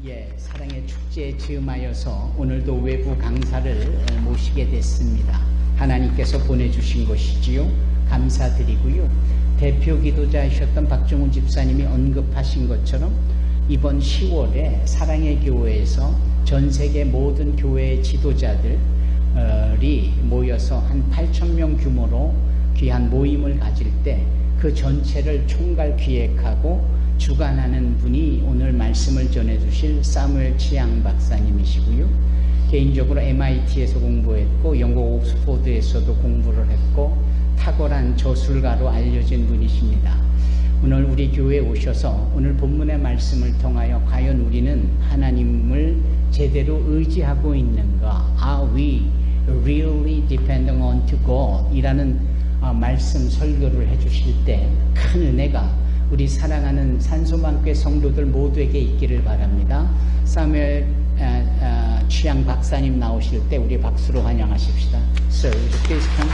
예, 사랑의 축제에 즈음하여서 오늘도 외부 강사를 모시게 됐습니다. 하나님께서 보내주신 것이지요. 감사드리고요. 대표 기도자이셨던 박종훈 집사님이 언급하신 것처럼 이번 10월에 사랑의 교회에서 전 세계 모든 교회의 지도자들이 모여서 한 8,000명 규모로 귀한 모임을 가질 때 그 전체를 총괄 기획하고 주관하는 분이 오늘 말씀을 전해주실 사무엘 치양 박사님이시고요. 개인적으로 MIT에서 공부했고 영국 옥스포드에서도 공부를 했고 탁월한 저술가로 알려진 분이십니다. 오늘 우리 교회에 오셔서 오늘 본문의 말씀을 통하여 과연 우리는 하나님을 제대로 의지하고 있는가? Are we really depending on to God? 이라는 말씀 설교를 해주실 때 큰 은혜가 우리 사랑하는 산소만교회 성도들 모두에게 있기를 바랍니다. 사무엘 취양 박사님 나오실 때 우리 박수로 환영하십시다. Sir, please come.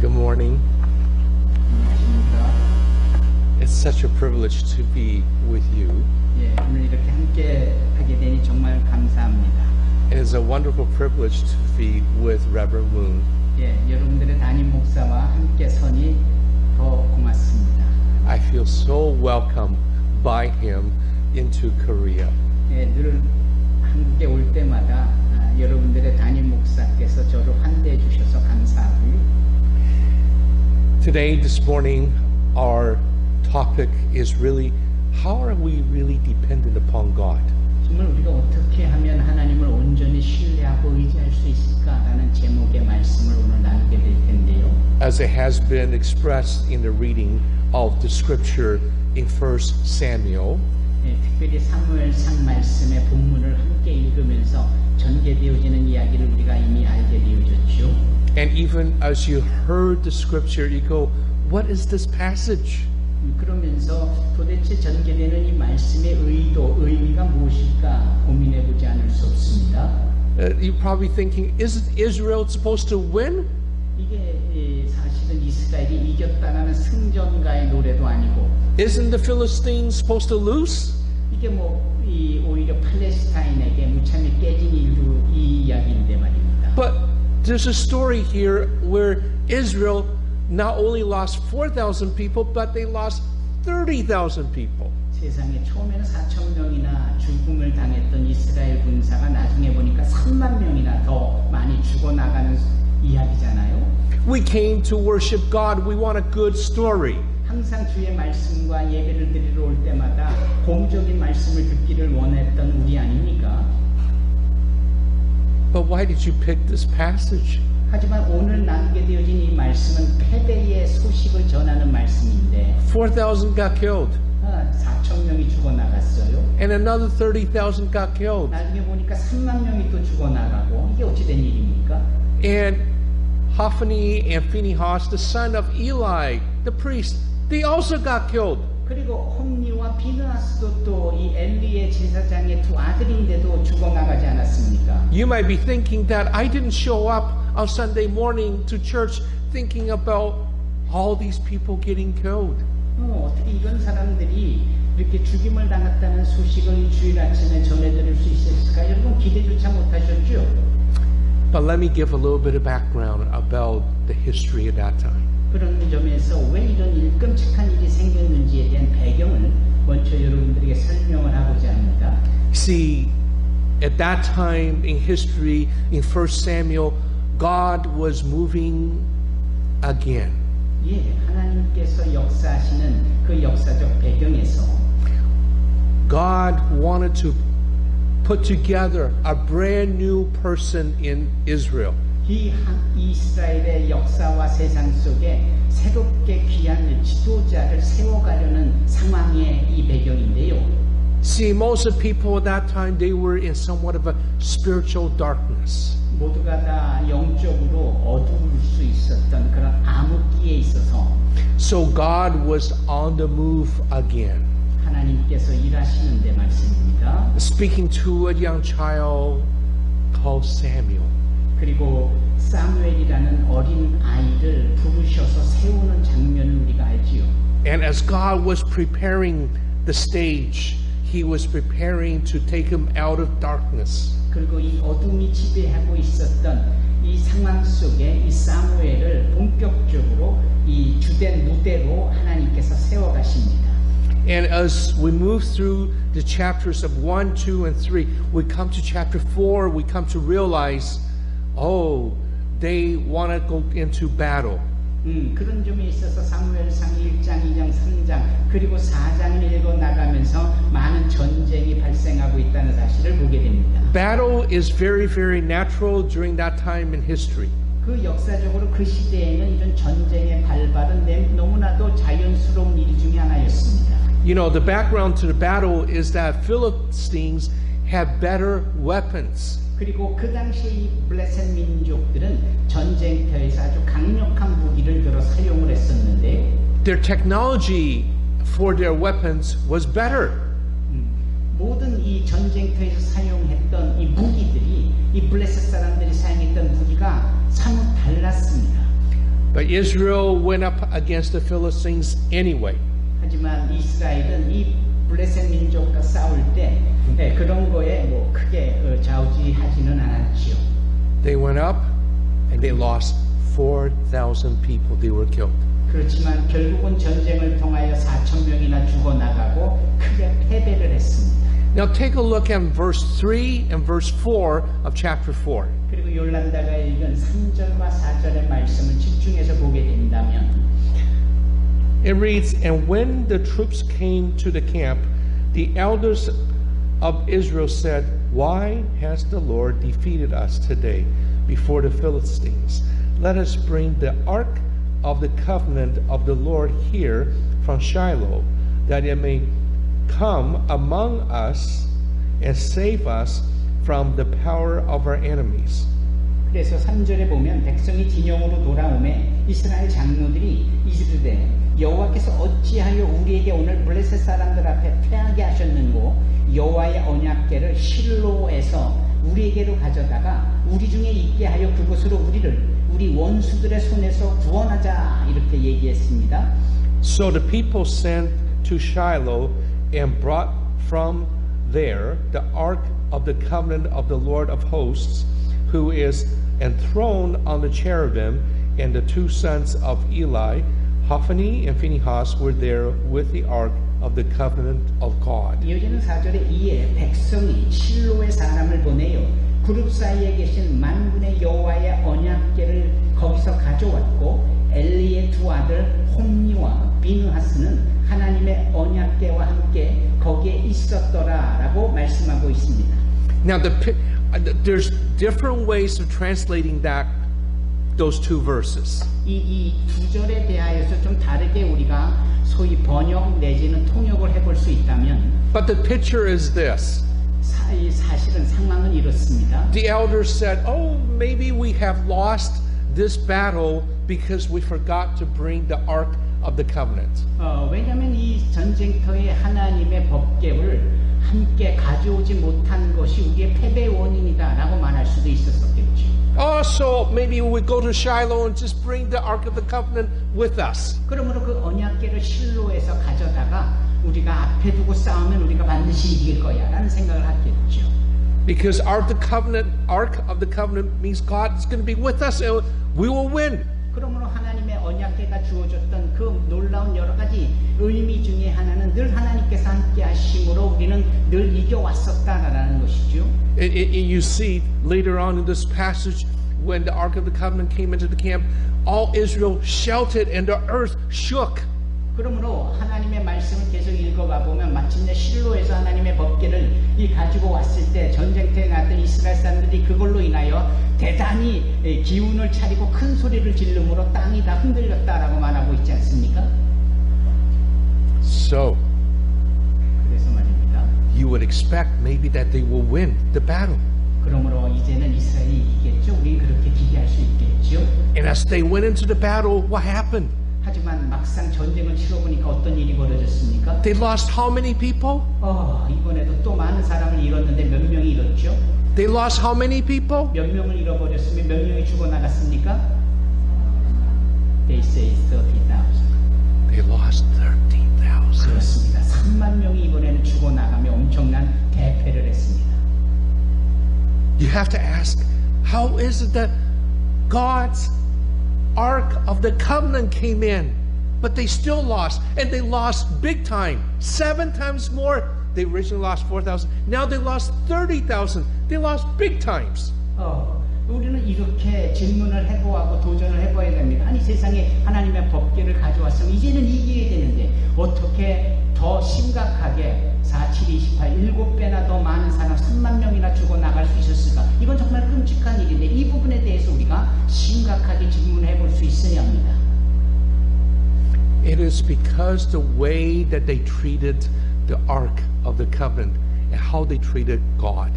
Good morning. It's such a privilege to be with you. 예, 오늘 이렇게 함께 하게 되니 정말 감사합니다. It is a wonderful privilege to be with Reverend Woon. 예, 여러분들의 담임 목사와 함께 서니 더 고맙습니다. I feel so welcome by him into Korea. 예, 늘 한국에 올 때마다 여러분들의 담임 목사께서 저를 환대해 주셔서 감사하고요. Today, this morning, our topic is really how are we really dependent upon God? 정말 우리가 어떻게 하면 하나님을 온전히 신뢰하고 의지할 수 있을까라는 제목의 말씀을 오늘 나누게 될 텐데요. As it has been expressed in the reading of the scripture in 1 Samuel, 예, 특별히 사무엘상 말씀의 본문을 함께 읽으면서 전개되어지는 이야기를 우리가 이미 알게 되어졌죠. and even as you heard the scripture, you go, what is this passage? 그러면서 도대체 전개되는 이 말씀의 의도, 의미가 무엇일까 고민해보지 않을 수 없습니다. You're probably thinking, isn't Israel supposed to win? 이게 사실은 이스라엘이 이겼다는 승전가의 노래도 아니고 Isn't the Philistines supposed to lose? 이게 오히려 팔레스타인에게 무참히 깨진 이 이야기인데 말입니다. But there's a story here where Israel not only lost 4,000 people, but they lost 30,000 people. 세상에 처음에는 4,000명이나 죽음을 당했던 이스라엘 군사가 나중에 보니까 3만 명이나 더 많이 죽어나가는 이야기잖아요. We came to worship God. We want a good story. 항상 주의 말씀과 예배를 드리러 올 때마다 공적인 말씀을 듣기를 원했던 우리 아닙니까? But why did you pick this passage? 하지만 오늘 나누게 되어진 이 말씀은 패배의 소식을 전하는 말씀인데 4,000 got killed, 4,000명이 죽어나갔어요. and another 30,000 got killed. 나중에 보니까 3만 명이 또 죽어나가고 이게 어찌된 일입니까? And Hophni and Phinehas, the son of Eli, the priest, they also got killed. 그리고 홈니와 비느하스도 또 이 엘리의 제사장의 두 아들인데도 죽어나가지 않았습니까? You might be thinking that I didn't show up on Sunday morning to church thinking about all these people getting killed. 어떻게 이런 사람들이 이렇게 죽임을 당했다는 소식을 주일 아침에 전해드릴 수 있을까? 여러분 기대조차 못하셨죠? But let me give a little bit of background about the history at that time. 그런 점에서 왜 이런 끔찍한 일이 생겼는지에 대한 배경을 먼저 여러분들에게 설명을 하고자 합니다. See, at that time in history, in 1 Samuel, God was moving again. 예, 하나님께서 역사하시는 그 역사적 배경에서 God wanted to put together a brand new person in Israel. 이 이스라엘의 역사와 세상 속에 새롭게 귀한 지도자를 세워가려는 상황의 이 배경인데요. See, most of the people at that time, they were in somewhat of a spiritual darkness. 모두가 다 영적으로 어두울 수 있었던 그런 암흑기에 있어서 So God was on the move again. 하나님께서 일하시는데 말씀입니다. Speaking to a young child called Samuel. 그리고 사무엘이라는 어린 아이를 부르셔서 세우는 장면을 우리가 알지요. And as God was preparing the stage, He was preparing to take him out of darkness. 그리고 이 어둠이 지배하고 있었던 이 상황 속에 이 사무엘을 본격적으로 이 주된 무대로 하나님께서 세워가십니다. And as we move through the chapters of 1, 2, and 3, we come to chapter 4, we come to realize, oh, they want to go into battle. 그런 점에 있어서 사무엘상 1장, 2장, 3장 그리고 4장을 읽어나가면서 많은 전쟁이 발생하고 있다는 사실을 보게 됩니다. Battle is very, very natural during that time in history. 그 역사적으로 그 시대에는 이런 전쟁의 발발은 너무나도 자연스러운 일 중에 하나였습니다. You know, the background to the battle is that Philistines had better weapons. 그리고 그 당시에 이 블레셋 민족들은 전쟁터에서 아주 강력한 무기를 들어 사용을 했었는데 Their technology for their weapons was better. 모든 이 전쟁터에서 사용했던 이 무기들이 이 블레셋 사람들이 사용했던 무기가 사뭇 달랐습니다. But Israel went up against the Philistines anyway. 하지만 이스라엘은 이 블레셋 민족과 싸울 때 그런 거에 뭐 크게 좌우지하지는 않았지요. They went up and they lost 4,000 people. They were killed. 그렇지만 결국은 전쟁을 통하여 4,000명이나 죽어나가고 크게 패배를 했습니다. Now take a look at verse 3 and verse 4 of chapter 4. 그리고 요란다가 읽은 3절과 4절의 말씀을 집중해서 보게 된다면 It reads, And when the troops came to the camp, the elders of Israel said, Why has the Lord defeated us today before the Philistines? Let us bring the ark of the covenant of the Lord here from Shiloh, that it may come among us and save us from the power of our enemies. 그래서 3절에 보면 백성이 진영으로 돌아오매 이스라엘 장로들이 이르되 여호와께서 어찌하여 우리에게 오늘 블레셋 사람들 앞에 패하게 하셨는고 여호와의 언약궤를 실로에서 우리에게로 가져다가 우리 중에 있게 하여 그곳으로 우리 원수들의 손에서 구원하자 이렇게 얘기했습니다. So the people sent to Shiloh and brought from there the ark of the covenant of the Lord of hosts, who is enthroned on the cherubim, and the two sons of Eli, Hophni and Phinehas, were there with the ark of the covenant of God. 이어지는 4절에 이에 백성이 실로의 사람을 보내요. 그룹 사이에 계신 만군의 여호와의 언약궤를 거기서 가져왔고 엘리의 두 아들 홈니와 비느하스는 하나님의 언약궤와 함께 거기에 있었더라라고 말씀하고 있습니다. Now there's different ways of translating those two verses. 이 두 절에 대하여서 좀 다르게 우리가 소위 번역 내지는 통역을 해볼 수 있다면 But the picture is this. 사실은 상황은 이렇습니다. The elders said, oh, maybe we have lost this battle because we forgot to bring the ark of the covenant. 왜냐하면 이 전쟁터에 하나님의 법궤를 함께 가져오지 못한 것이 우리의 패배 원인이다라고 말할 수도 있었겠죠. Oh, so maybe we go to Shiloh and just bring the ark of the covenant with us. 그러므로 그 언약궤를 실로에서 가져다가 우리가 앞에 두고 싸우면 우리가 반드시 이길 거야라는 생각을 하겠죠. Because ark of the covenant means God is going to be with us and we will win. 그러므로 하나님의 언약궤가 주어졌던 그 놀라운 여러 가지 의미 중에 하나는 늘 하나님께서 함께 하심으로 우리는 늘 이겨왔었다라는 것이죠. You see later on in this passage when the ark of the covenant came into the camp, all Israel shouted and the earth shook. 그러므로 하나님의 말씀을 계속 읽어가 보면 마침내 실로에서 하나님의 법궤를 가지고 왔을 때 전쟁터에 나왔던 이스라엘 사람들이 그걸로 인하여 대단히 기운을 차리고 큰 소리를 지르므로 땅이 다 흔들렸다라고 말하고 있지 않습니까? So 그래서 말입니다. you would expect maybe that they will win the battle. 그러므로 이제는 이스라엘이 이기겠죠. 우리는 그렇게 기대할 수 있겠죠. And as they went into the battle, what happened? 하지만 막상 전쟁을 치러보니까 어떤 일이 벌어졌습니까? They lost how many people? 이번에도 또 많은 사람을 잃었는데 몇 명이 잃었죠? They lost how many people? 몇 명을 잃어버렸으면 몇 명이 죽어나갔습니까? They say 30,000. They lost 30,000. 그렇습니다. 3만 명이 이번에는 죽어나가며 엄청난 대패를 했습니다. You have to ask, how is it that God's Ark of the Covenant came in, but they still lost, and they lost big time, 7 times more. They originally lost 4,000. Now they lost 30,000. They lost big times. 우리는 이렇게 질문을 해보고 도전을 해봐야 됩니다. 아니 세상에 하나님의 법궤를 가져왔으면 이제는 이겨야 되는데 어떻게 더 심각하게 4, 7, 28, 7배나 더 많은 사람 3만 명이나 죽어나갈 수 있었을까? 이건 정말 끔찍한 일인데 이 부분에 대해서 우리가 심각하게 질문해 볼 수 있어야 합니다. It is because the way that they treated the Ark of the Covenant and how they treated God.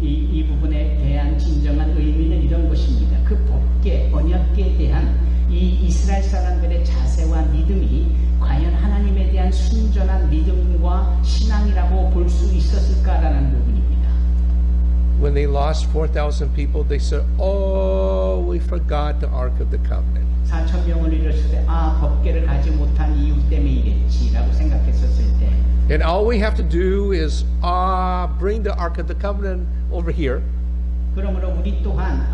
이 부분에 대한 진정한 의미는 이런 것입니다. 그 법궤, 언약궤에 대한 이 이스라엘 사람들의 자세와 믿음이 과연 하나님에 대한 순전한 믿음과 신앙이라고 볼 수 있었을까라는 부분입니다. When they lost 4,000 people, they said, "Oh, we forgot the Ark of the Covenant." 4,000명을 잃었을 때 법궤를 가지 못한 이유 때문이겠지라고 생각했었을 때 And all we have to do is bring the Ark of the Covenant over here. 그러므로 우리 또한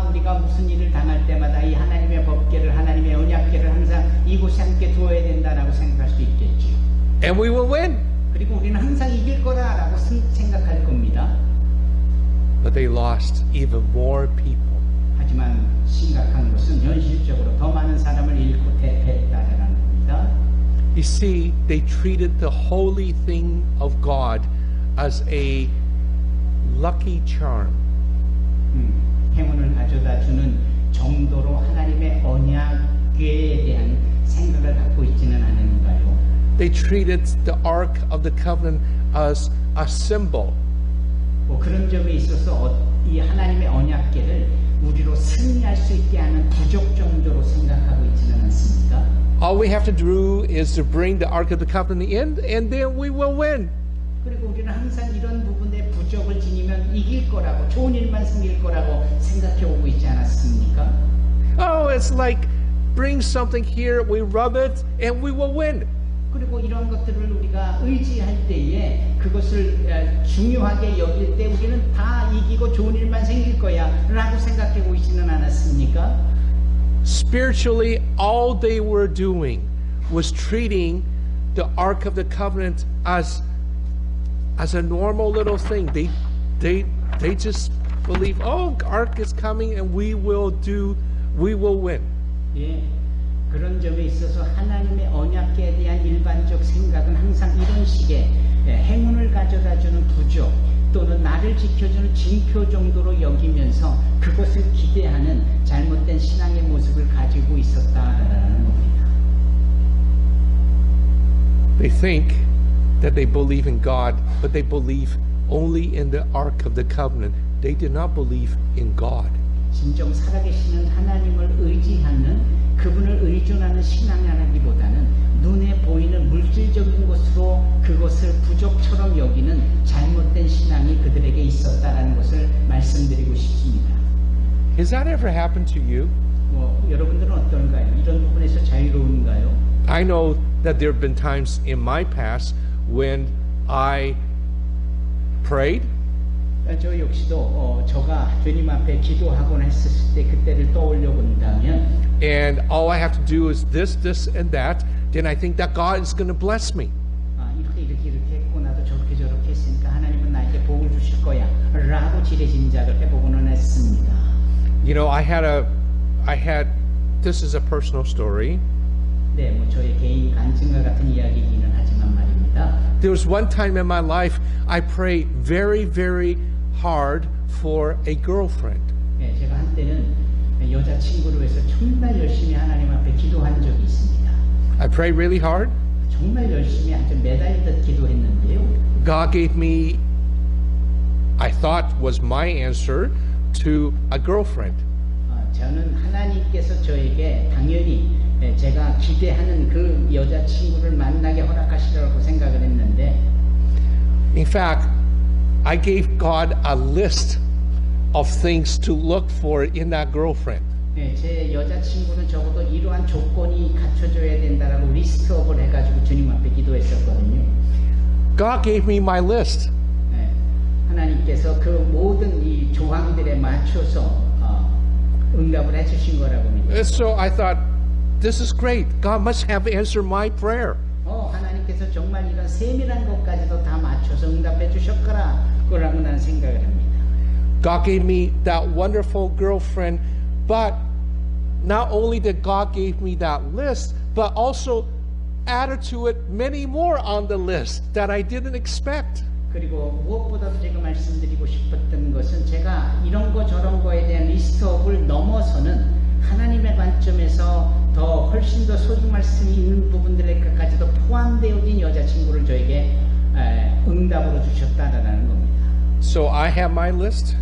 우리가 무슨 일을 당할 때마다 이 하나님의 법궤를 하나님의 언약궤를 항상 이곳에 함께 두어야 된다라고 생각할 수 있겠죠. And we will win. 그리고 우리는 항상 이길 거라라고 생각할 겁니다. But they lost even more people. 하지만 심각한 것은 현실적으로 더 많은 사람을 잃고 대패했다라는 겁니다. You see, they treated the holy thing of God as a lucky charm. 행운을 가져다 주는 정도로 하나님의 언약궤에 대한 생각을 갖고 있지는 않은가요? They treated the Ark of the Covenant as a symbol. 그런 점에 있어서 이 하나님의 언약궤를 우리로 승리할 수 있게 하는 부족 정도로 생각하고 있지는 않습니까? All we have to do is to bring the Ark of the Covenant in, and then we will win. 그리고 우리는 항상 이런 부분에 부족을 지니면 이길 거라고 좋은 일만 생길 거라고 생각해 오고 있지 않았습니까? Oh, it's like bring something here, we rub it, and we will win. 그리고 이런 것들을 우리가 의지할 때에 그것을 중요하게 여길 때 우리는 다 이기고 좋은 일만 생길 거야 라고 생각해 보이지는 않았습니까? Spiritually, all they were doing was treating the Ark of the Covenant as a normal little thing. They just believe, oh, Ark is coming and we will win. 예, 그런 점에 있어서 하나님의 언약궤에 대한 일반적 생각은 항상 이런 식의 행운을 가져다주는 부족 또는 나를 지켜주는 징표 정도로 여기면서 그것을 기대하는 잘못된 신앙의 모습을 가지고 있었다라는 겁니다. They think that they believe in God, but they believe only in the Ark of the Covenant. They did not believe in God. 진정 살아계시는 하나님을 의지하는 그분을 의존하는 신앙이라기보다는 눈에 보이는 물질적인 것으로 그것을 부족처럼 여기는 잘못된 신앙이 그들에게 있었다라는 것을 말씀드리고 싶습니다. Has that ever happened to you? 여러분들은 어떤가요? 이런 부분에서 자유로운가요? I know that there have been times in my past when I prayed 저 역시도 저가 주님 앞에 기도하곤 했을 때 그때를 떠올려 본다면 and all I have to do is this, and that, then I think that God is going to bless me. 이렇게 했고 나도 저렇게 했으니까 하나님은 나에게 복을 주실 거야 라고 지레짐작을 해보고는 했습니다. You know, I had this is a personal story. 네, 저의 개인 간증과 같은 이야기이기는 하지만 말입니다. There was one time in my life I prayed very, very hard for a girlfriend. 네, 제가 한때는 여자친구를 위해서 정말 열심히 하나님 앞에 기도한 적이 있습니다. I prayed really hard. 정말 열심히 아주 매달리듯 기도했는데요. God gave me, I thought was my answer to a girlfriend. 저는 하나님께서 저에게 당연히 제가 기대하는 그 여자친구를 만나게 허락하시라고 생각을 했는데 In fact, I gave God a list of things to look for in that girlfriend. 제 여자친구는 적어도 이러한 조건이 갖춰져야 된다라고 리스트업을 해가지고 주님 앞에 기도했었거든요. God gave me my list. 하나님께서 그 모든 이 조항들에 맞춰서 응답을 해주신 거라고 믿어요. And so I thought, this is great. God must have answered my prayer. 하나님께서 정말 이런 세밀한 것까지도 다 맞춰서 응답해 주셨거라 그라고 나는 생각을 합니다. God gave me that wonderful girlfriend, but not only did God give me that list, but also added to it many more on the list that I didn't expect. 그리고 무엇보다도 제가 말씀드리고 싶었던 것은 제가 이런 거 저런 거에 대한 리스트업을 넘어서는 하나님의 관점에서 더 훨씬 더 소중할 수 있는 부분들에까지도 포함되어진 여자친구를 저에게 응답으로 주셨다라는 겁니다. So I have my list.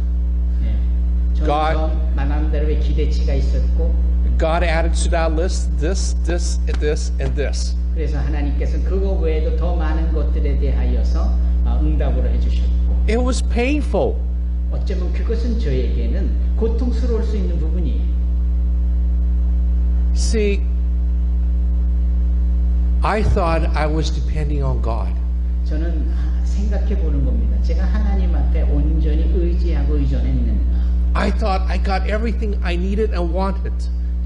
저는 저 나름대로의 기대치가 있었고 God added to that list this, this, this, and this. 그래서 하나님께서 그거 외에도 더 많은 것들에 대하여서 응답으로 해주셨고 It was painful. 어쩌면 그것은 저에게는 고통스러울 수 있는 부분이에요. See, I thought I was depending on God. 저는 생각해 보는 겁니다. 제가 하나님 앞에 온전히 의지하고 의존했는가. I thought I got everything I needed and wanted.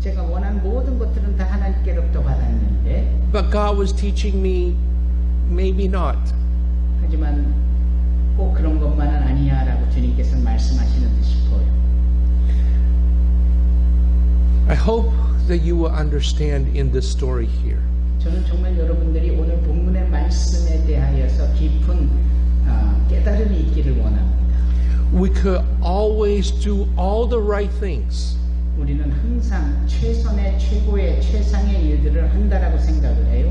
제가 원한 모든 것들은 다 하나님께로부터 받았는데 But God was teaching me, maybe not. 하지만 꼭 그런 것만은 아니야 라고 주님께서 말씀하시는 듯 싶어요. I hope that you will understand in this story here. 저는 정말 여러분들이 오늘 본문의 말씀에 대하여서 깊은 깨달음이 있기를 원합니다. We could always do all the right things. 우리는 항상 최선의 최고의 최상의 일들을 한다라고 생각을 해요.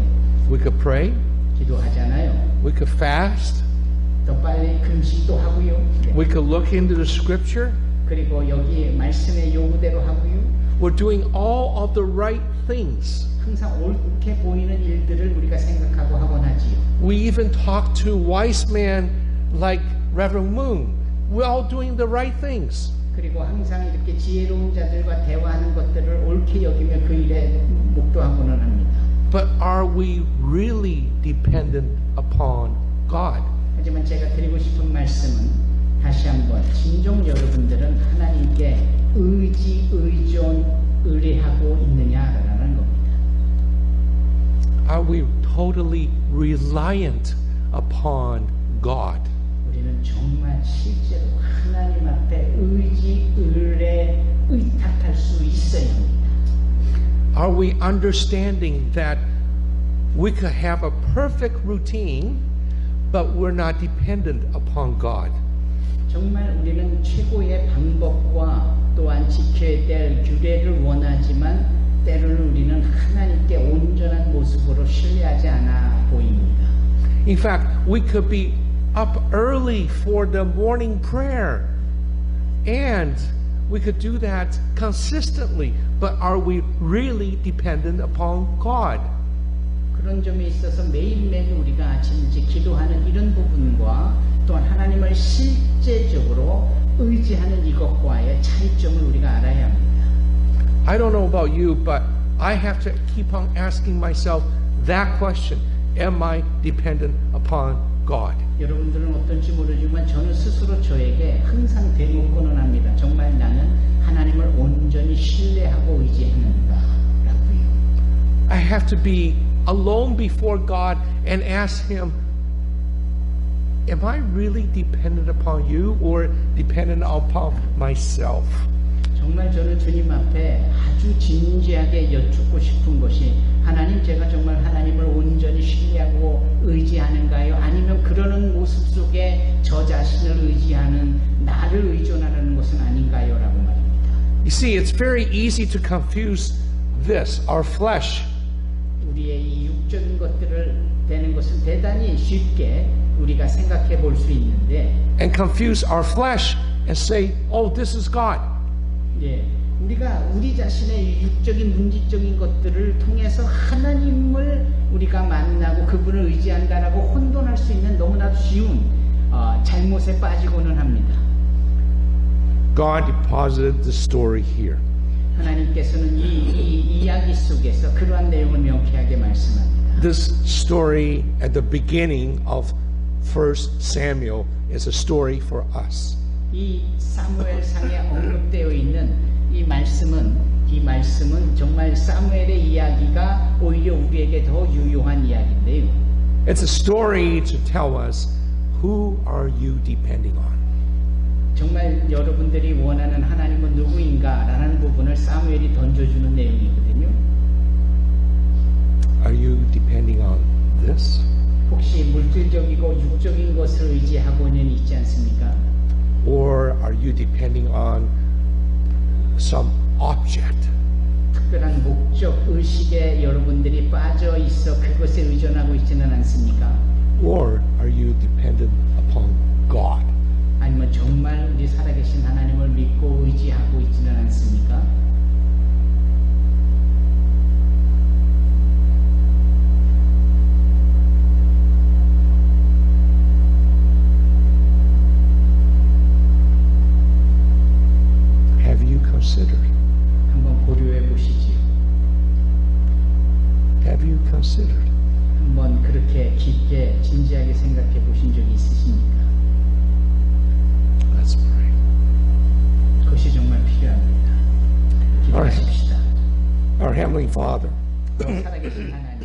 We could pray. 기도하잖아요. We could fast. 더 빨리 금식도 하고요. We could look into the scripture. 그리고 여기 말씀의 요구대로 하고요. We're doing all of the right things. 항상 옳게 보이는 일들을 우리가 생각하고 하곤 하지요. We even talk to wise men like Reverend Moon. We're all doing the right things. 그리고 항상 이렇게 지혜로운 자들과 대화하는 것들을 옳게 여기며 그 일에 목도하고는 합니다. But are we really dependent upon God? 하지만 제가 드리고 싶은 말씀은 다시 한번 진정 여러분들은 하나님께 의지, 의존, 의뢰하고 있느냐라는 겁니다. Are we totally reliant upon God? 우리는 정말 실제로 하나님 앞에 의지, 의뢰, 의탁할 수 있어야 합니다. Are we understanding that we could have a perfect routine, but we're not dependent upon God? 정말 우리는 최고의 방법과 또한 지켜야 될 규례를 원하지만 때로는 우리는 하나님께 온전한 모습으로 신뢰하지 않아 보입니다. In fact, we could be up early for the morning prayer, and we could do that consistently, but are we really dependent upon God? 그런 점에 있어서 매일매일 우리가 아침 일찍 기도하는 이런 부분과 또한 하나님을 실제적으로 의지하는 이것과의 차이점을 우리가 알아야 합니다. I don't know about you, but I have to keep on asking myself that question. Am I dependent upon God? 여러분들은 어떤지 모르지만 저는 스스로 저에게 항상 되묻고는 합니다. 정말 나는 하나님을 온전히 신뢰하고 의지하는가라고요. I have to be alone before God and ask Him, am I really dependent upon you or dependent upon myself? 정말 저는 주님 앞에 아주 진지하게 여쭙고 싶은 것이 하나님 제가 정말 하나님을 온전히 신뢰하고 의지하는가요? 아니면 그러는 모습 속에 저 자신을 의지하는 나를 의존하는 것은 아닌가요? 라고 말입니다. You see, it's very easy to confuse this, our flesh, 우리의 이 육적인 것들을 되는 것은 대단히 쉽게 우리가 생각해 볼 수 있는데 and confuse our flesh and say, oh, this is God. 예, 우리가 우리 자신의 육적인 문지적인 것들을 통해서 하나님을 우리가 만나고 그분을 의지한다라고 혼돈할 수 있는 너무나도 쉬운 잘못에 빠지고는 합니다. God deposited the story here. 하나님께서는 이 이야기 속에서 그러한 내용을 명쾌하게 말씀합니다. This story at the beginning of 1 Samuel is a story for us. 이 사무엘상에 언급되어 있는 이 말씀은 정말 사무엘의 이야기가 오히려 우리에게 더 유효한 이야기인데요. It's a story to tell us, who are you depending on? 정말 여러분들이 원하는 하나님은 누구인가라는 부분을 사무엘이 던져주는 내용이거든요. Are you depending on this? 혹시 물질적이고 육적인 것을 의지하고는 있지 않습니까? Or are you depending on some object? 특별한 목적, 의식에 여러분들이 빠져 있어 그것에 의존하고 있지는 않습니까? Or are you dependent upon God? 아니면 정말 우리 살아계신 하나님을 믿고 의지하고 있지는 않습니까? Have you considered? 한번 고려해 보시지요. Have you considered? 한번 그렇게 깊게 진지하게 생각해 보신 적이 있으십니까? Let's pray. 그것이 정말 필요합니다. 기도하십시다. Our Heavenly Father, 살아계신 하나님.